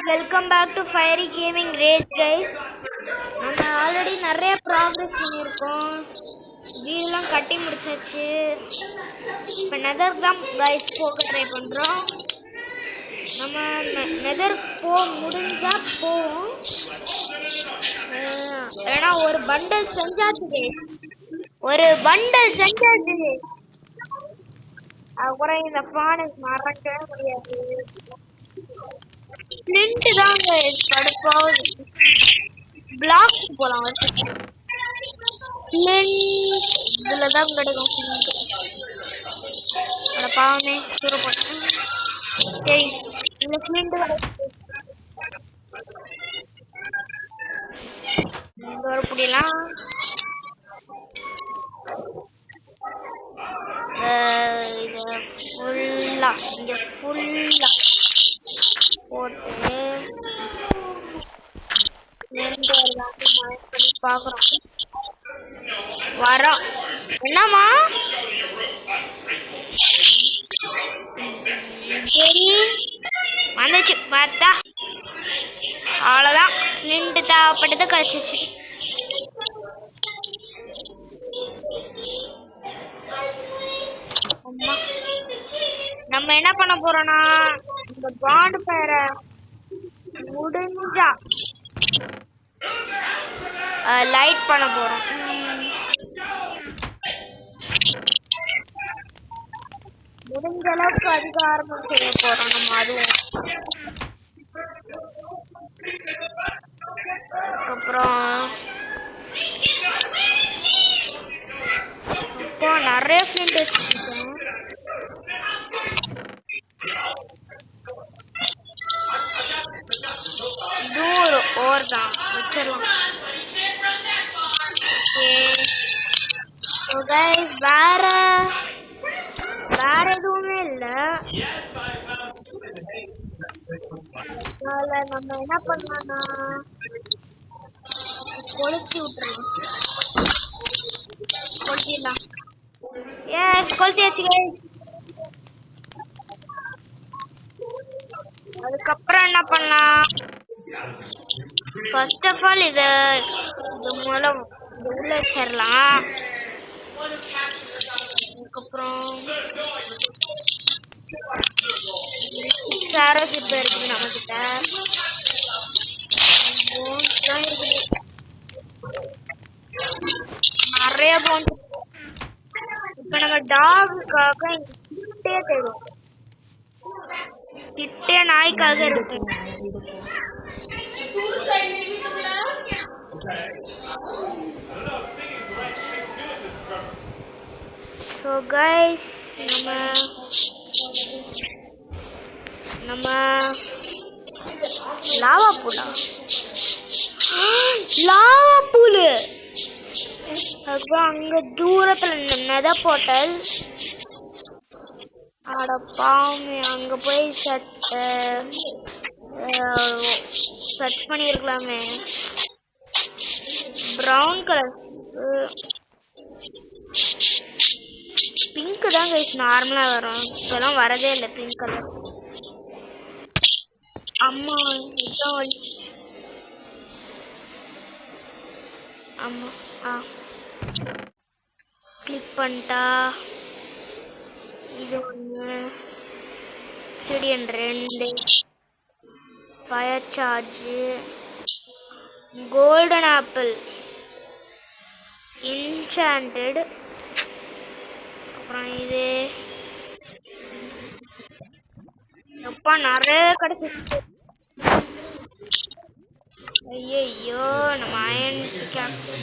Welcome back to fiery gaming rage guys. நம்ம already நிறைய progress பண்ணியிருக்கோம். வீடெல்லாம் கட்டி முடிச்சாச்சு. இப்போ நெதர் தான் கைஸ் போக ட்ரை பண்ணுறோம். நம்ம நெதர் முடிஞ்சா போவோம். ஏன்னா ஒரு பண்டல் செஞ்சாச்சு. அப்புறம் இந்த ஃபானுக்கு மறக்கவே முடியாது. ஃப்ளிண்ட் தான் கைஸ் கடுப்பாகுது. பிளாக்ஸ் போலாம். ஃப்ளிண்ட் இதுல தான் கிடைக்கும். ஃப்ளிண்ட் பாவமே சூற போட்டேன். சரி இந்த ஃப்ளிண்ட் இங்க ஒரு புடியெல்லாம் ஃபுல்லா இங்க ஃபுல்லா போட்டு பண்ணி பாக்குறோம். வரோம். என்னம்மா சரி வந்துச்சு பார்த்தா அவ்வளோதான். ஃப்ளிண்ட் தேவைப்பட்டது கிடைச்சிச்சு. நம்ம என்ன பண்ண போறோம்னா இந்த பாண்ட் ஃபயரை முடிஞ்சா லைட் பண்ண போறோம். முடிஞ்ச அளவுக்கு அதிகாரமும் செய்ய போறோம் நம்ம. அதுவும் அப்புறம் இப்போ நிறைய ஃப்ளிண்ட் வச்சுருக்கேன். தூரம் ஓர் தான் வச்சிடலாம். வேற எதுவுமே இல்லை. நம்ம என்ன பண்ணலாம்னா கொளுத்தி விட்டுறலாம். கொளுத்திடலாம். கொளுத்தியாச்சு. அதுக்கப்புறம் என்ன பண்ணலாம், ஃபர்ஸ்ட் ஆஃப் ஆல் இது மூலம் உள்ள வச்சிடலாம். அதுக்கப்புறம் 6 arrows இப்போ இருக்குது நம்ம கிட்ட. நிறைய போன்ஸ். இப்போ நம்ம டாகுக்காக கிட்டே தேடும். கிட்டே நாய்க்காக இருக்கு. ஸோ கைஸ் நம்ம லாவா பூலு அதுக்கப்புறம் அங்க தூரத்துல நெதர் போர்ட்டல். அட பாவமே, அங்க போய் சர்ச் பண்ணிருக்கலாமே. ப்ரௌன் கலர் பிங்க் தான் கைஸ் நார்மலா வரும். இப்பெல்லாம் வரதே இல்லை பிங்க் கலர். அம்மா இதான் வலிச்சு. ஆமா கிளிக் பண்ணிட்டா இது ஒன்று, சிடியன் 2, fire charge, golden apple, enchanted, அப்புறம் இது எப்பா நிறைய கிடைச்சிருக்கு. ஐயோ நம்ம iron pickaxe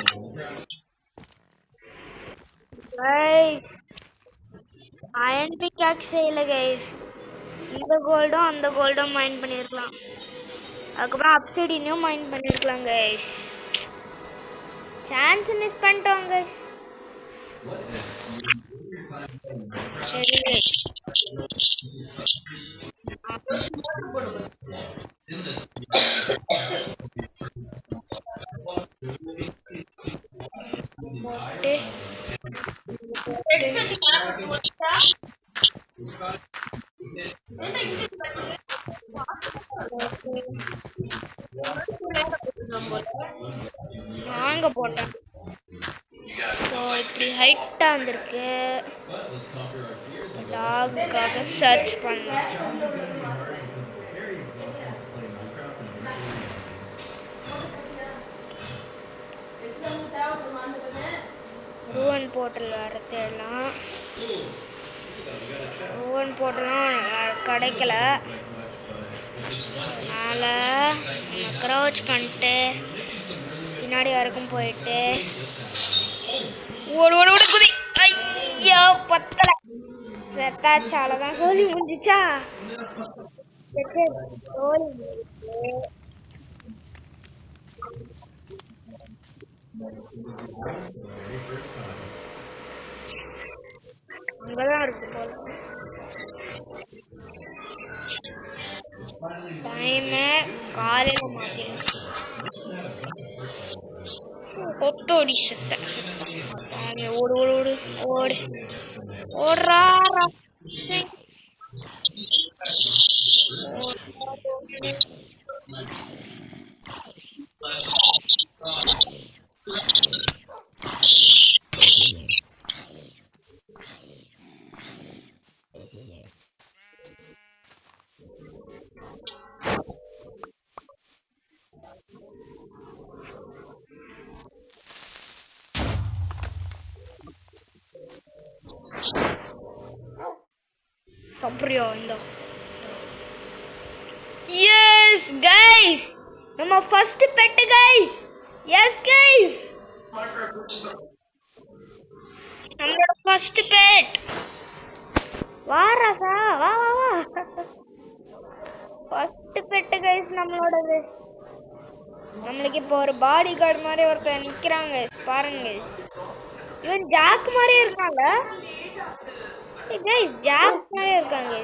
guys. Iron pickaxe இல்ல கைஸ், இந்த கோல்டும் அந்த கோல்டும் மைண்ட் பண்ணிருக்கலாம். அதுக்கப்புறம் அப்சைடினையும் மைண்ட் பண்ணிருக்கலாம் கைஸ். சான்ஸ் மிஸ் பண்ணிட்டோம் கைஸ். சரி நாங்க போட்டேன். ஸோ இப்படி ஹைட்டா வந்திருக்கு. டாகுக்காக சர்ச் பண்ணேன். ரூவன் போர்ட்டல் வர தேடலாம். ரூவன் போர்ட்டலும் கிடைக்கல. அதனால நம்ம க்ரௌச் பண்ணிட்டு பின்னாடி வரைக்கும் போயிட்டு ஓடு ஓடு ஓடு குதி. ஐயோ பத்தல, செத்தாச்சு. அவ்வளோதான், சோலி முடிஞ்சிச்சா? சோலி முடிஞ்சிச்சு. அங்கதான் இருக்கு போல. டைம் காலையில மாத்திருச்சு. கொத்தோடி செத்த. ஓடு ஓடு ஓடு ஓடு ஓடுறா. சாப்பிட்றியா? இந்த எஸ் கைஸ், நம்ம first pet guys. Yes guys, நம்மளோட ஃபர்ஸ்ட் பெட். வா ராசா, வா வா வா. ஃபர்ஸ்ட் பெட் கைஸ் நம்மளோடது. நம்மளுக்கு இப்போ ஒரு பாடி கார்டு மாதிரி ஒருத்தர் நிக்கிறாங்க பாருங்க. இவன் ஜாக் மாதிரியே இருக்காங்க. கைஸ் ஜாக் மாதிரியே இருக்காங்க.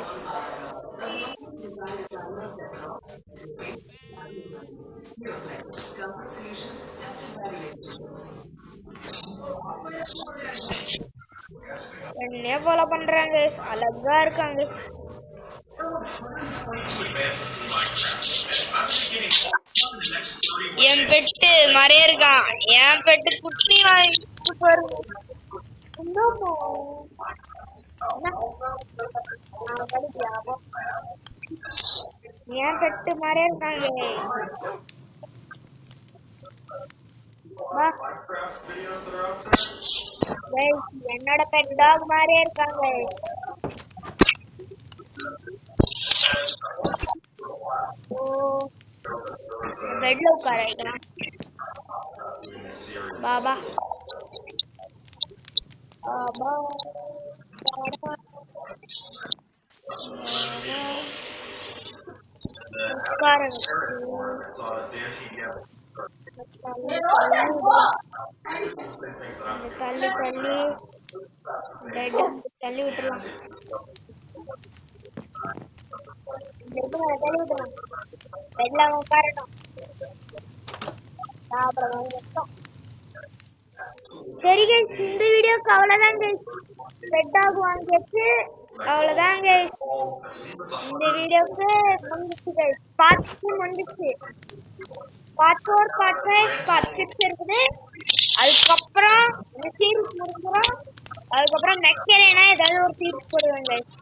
என்ன ஃபாலோ பண்றாங்க, அழகா இருக்காங்க. என் பெட்டு மாதிரியே இருக்கான். என் பெட்டு குட்டி வாங்கிட்டு பாருங்க. என் பெட்டு மாதிரியே இருக்காங்க. என்னோட பெட் டாக் மாதிரியே இருக்காங்க. பெட்ல உட்கார வைக்கலாம். பாபா பாபா உட்கார தள்ளி தள்ளி பெட் தள்ளி விட்டுலாம். தள்ளி விட்டுலாம். பெட்ல உட்காரணும். சரி கைஸ், இந்த வீடியோக்கு அவ்வளவுதான் கைஸ். பெட் டாக் வாங்கியாச்சு, அவ்வளவுதான் கைஸ். இந்த வீடியோக்கு முடிஞ்சிச்சு கைஸ். பார்ட் 2 முடிஞ்சிச்சு. பார்ட் 4, பார்ட் 5, பார்ட் 6 இருக்குது. அதுக்கப்புறம் இந்த சீரிஸ் முடிஞ்சிடும். அதுக்கப்புறம் நெக்ஸ்ட் ஏன்னா ஏதாவது ஒரு சீரிஸ் போடுவேன் கைஸ்.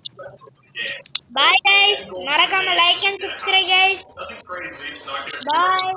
பாய் கைஸ், மறக்காம like and subscribe guys. Bye.